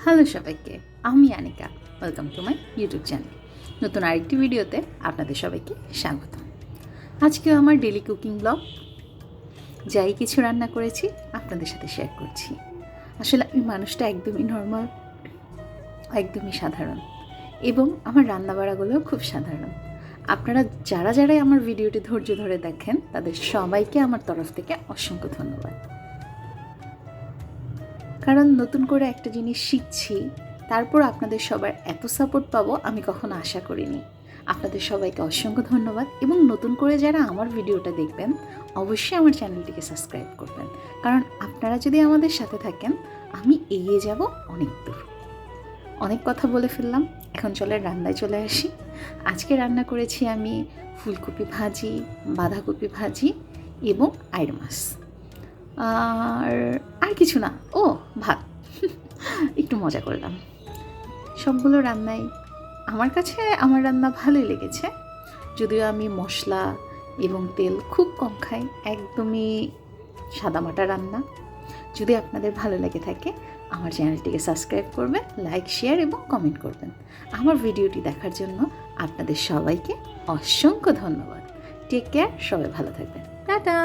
Hello সবাইকে, আমি Anika. Welcome to my YouTube channel. নতুন আরেকটি ভিডিওতে আপনাদের সবাইকে স্বাগত। আজকেও আমার ডেলি কুকিং ব্লগ, যাই কিছু রান্না করেছি আপনাদের সাথে শেয়ার করছি। আসলে আমি মানুষটা একদমই নর্মাল, একদমই সাধারণ, এবং আমার রান্নাবাড়াগুলোও খুব সাধারণ। আপনারা যারা যারাই আমার ভিডিওটি ধৈর্য ধরে দেখেন তাদের সবাইকে আমার তরফ থেকে অসংখ্য ধন্যবাদ। কারণ নতুন করে একটা জিনিস শিখছি, তারপর আপনাদের সবার এত সাপোর্ট পাবো আমি কখনো আশা করিনি। আপনাদের সবাইকে অসংখ্য ধন্যবাদ, এবং নতুন করে যারা আমার ভিডিওটা দেখবেন অবশ্যই আমার চ্যানেলটিকে সাবস্ক্রাইব করবেন। কারণ আপনারা যদি আমাদের সাথে থাকেন আমি এগিয়ে যাব অনেক দূর। অনেক কথা বলে ফেললাম, এখন চলে রান্নায় চলে আসি। আজকে রান্না করেছি আমি ফুলকপি ভাজি, বাঁধাকপি ভাজি এবং আইড় মাছ। আর কিছু না, ও ভাত। একটু মজা করলাম। সবগুলো রান্নাই আমার কাছে আমার রান্না ভালোই লেগেছে, যদিও আমি মশলা এবং তেল খুব কম খাই, একদমই সাদামাটা রান্না। যদি আপনাদের ভালো লেগে থাকে আমার চ্যানেলটিকে সাবস্ক্রাইব করবেন, লাইক, শেয়ার এবং কমেন্ট করবেন। আমার ভিডিওটি দেখার জন্য আপনাদের সবাইকে অসংখ্য ধন্যবাদ। টেক কেয়ার, সবাই ভালো থাকবেন। টাটা।